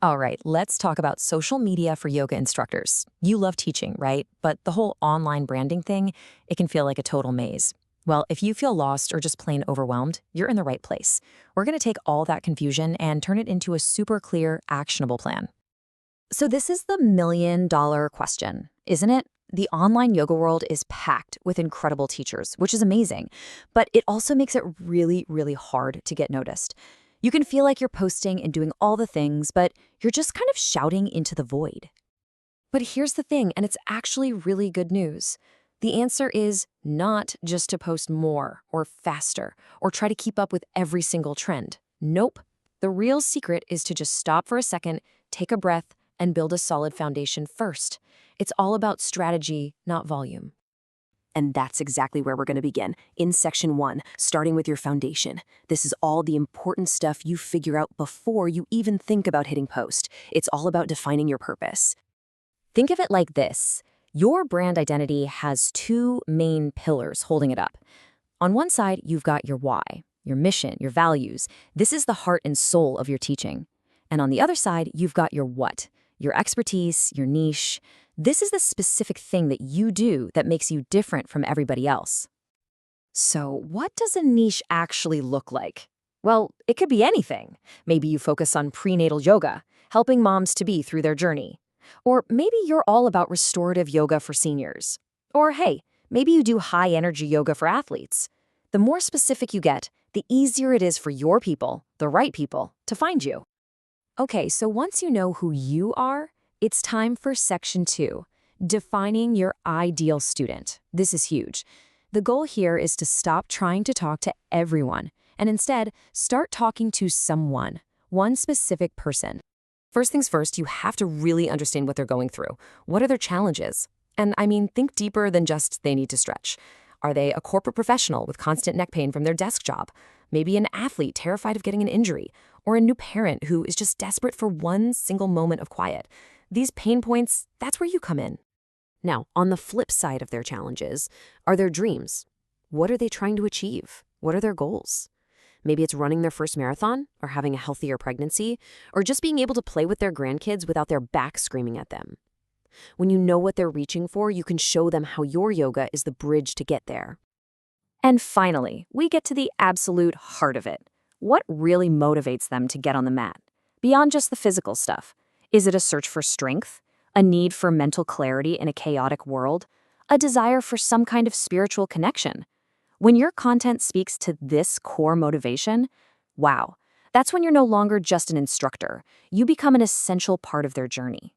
All right, let's talk about social media for yoga instructors. You love teaching, right? But the whole online branding thing, it can feel like a total maze. Well, if you feel lost or just plain overwhelmed, you're in the right place. We're going to take all that confusion and turn it into a super clear, actionable plan. So this is the million-dollar question, isn't it? The online yoga world is packed with incredible teachers, which is amazing, but it also makes it really, really hard to get noticed. You can feel like you're posting and doing all the things, but you're just kind of shouting into the void. But here's the thing, and it's actually really good news. The answer is not just to post more or faster or try to keep up with every single trend. Nope. The real secret is to just stop for a second, take a breath, and build a solid foundation first. It's all about strategy, not volume. And that's exactly where we're going to begin, in section 1, starting with your foundation. This is all the important stuff you figure out before you even think about hitting post. It's all about defining your purpose. Think of it like this. Your brand identity has two main pillars holding it up. On one side, you've got your why, your mission, your values. This is the heart and soul of your teaching. And on the other side, you've got your what, your expertise, your niche. This is the specific thing that you do that makes you different from everybody else. So what does a niche actually look like? Well, it could be anything. Maybe you focus on prenatal yoga, helping moms-to-be through their journey. Or maybe you're all about restorative yoga for seniors. Or hey, maybe you do high-energy yoga for athletes. The more specific you get, the easier it is for your people, the right people, to find you. Okay, so once you know who you are, it's time for section 2, defining your ideal student. This is huge. The goal here is to stop trying to talk to everyone and instead start talking to someone, one specific person. First things first, you have to really understand what they're going through. What are their challenges? And I mean, think deeper than just they need to stretch. Are they a corporate professional with constant neck pain from their desk job? Maybe an athlete terrified of getting an injury? Or a new parent who is just desperate for one single moment of quiet? These pain points, that's where you come in. Now, on the flip side of their challenges, are their dreams. What are they trying to achieve? What are their goals? Maybe it's running their first marathon, or having a healthier pregnancy, or just being able to play with their grandkids without their back screaming at them. When you know what they're reaching for, you can show them how your yoga is the bridge to get there. And finally, we get to the absolute heart of it. What really motivates them to get on the mat? Beyond just the physical stuff. Is it a search for strength? A need for mental clarity in a chaotic world? A desire for some kind of spiritual connection? When your content speaks to this core motivation, wow, that's when you're no longer just an instructor. You become an essential part of their journey.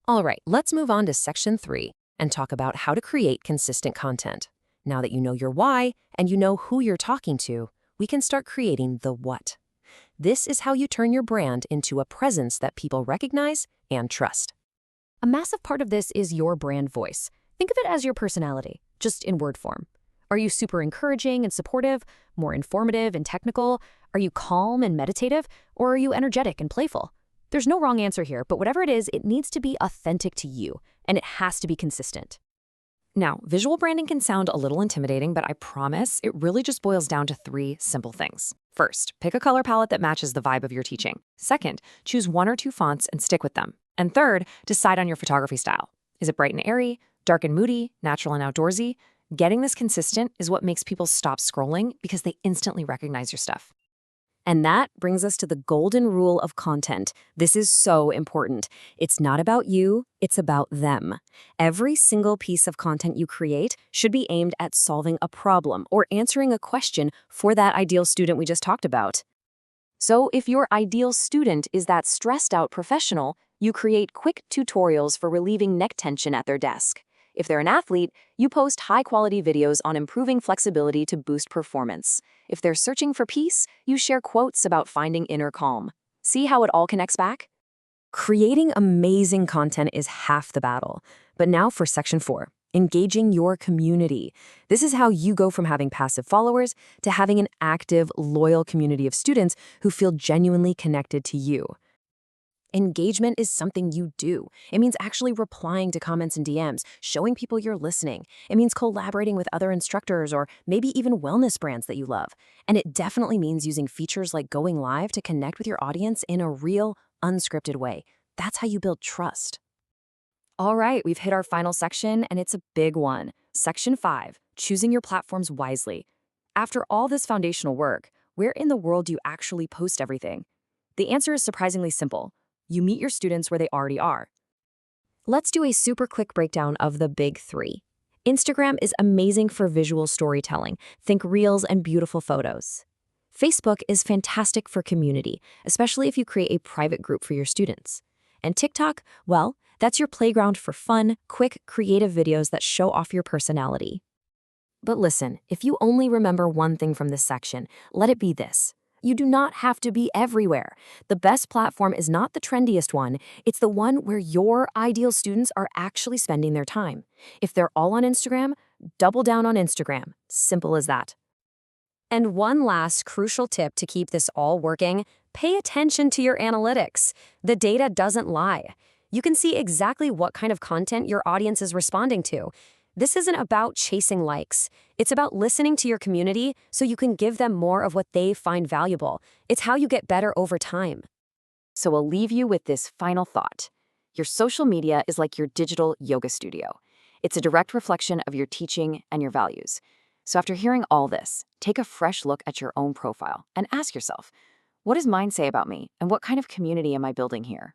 All right, let's move on to section 3 and talk about how to create consistent content. Now that you know your why and you know who you're talking to, we can start creating the what. This is how you turn your brand into a presence that people recognize and trust. A massive part of this is your brand voice. Think of it as your personality, just in word form. Are you super encouraging and supportive, more informative and technical? Are you calm and meditative, or are you energetic and playful? There's no wrong answer here, but whatever it is, it needs to be authentic to you, and it has to be consistent. Now, visual branding can sound a little intimidating, but I promise it really just boils down to 3 simple things. First, pick a color palette that matches the vibe of your teaching. Second, choose 1 or 2 fonts and stick with them. And third, decide on your photography style. Is it bright and airy, dark and moody, natural and outdoorsy? Getting this consistent is what makes people stop scrolling because they instantly recognize your stuff. And that brings us to the golden rule of content. This is so important. It's not about you, it's about them. Every single piece of content you create should be aimed at solving a problem or answering a question for that ideal student we just talked about. So if your ideal student is that stressed out professional, you create quick tutorials for relieving neck tension at their desk. If they're an athlete, you post high-quality videos on improving flexibility to boost performance. If they're searching for peace, you share quotes about finding inner calm. See how it all connects back? Creating amazing content is half the battle. But now for section 4, engaging your community. This is how you go from having passive followers to having an active, loyal community of students who feel genuinely connected to you. Engagement is something you do. It means actually replying to comments and DMs, showing people you're listening. It means collaborating with other instructors or maybe even wellness brands that you love. And it definitely means using features like going live to connect with your audience in a real, unscripted way. That's how you build trust. All right, we've hit our final section, and it's a big one. Section 5, choosing your platforms wisely. After all this foundational work, where in the world do you actually post everything? The answer is surprisingly simple. You meet your students where they already are. Let's do a super quick breakdown of the big three. Instagram is amazing for visual storytelling. Think reels and beautiful photos. Facebook is fantastic for community, especially if you create a private group for your students. And TikTok, well, that's your playground for fun, quick, creative videos that show off your personality. But listen, if you only remember one thing from this section, let it be this. You do not have to be everywhere. The best platform is not the trendiest one, it's the one where your ideal students are actually spending their time. If they're all on Instagram, double down on Instagram. Simple as that. And one last crucial tip to keep this all working, pay attention to your analytics. The data doesn't lie. You can see exactly what kind of content your audience is responding to. This isn't about chasing likes. It's about listening to your community so you can give them more of what they find valuable. It's how you get better over time. So I'll leave you with this final thought. Your social media is like your digital yoga studio. It's a direct reflection of your teaching and your values. So after hearing all this, take a fresh look at your own profile and ask yourself, what does mine say about me and what kind of community am I building here?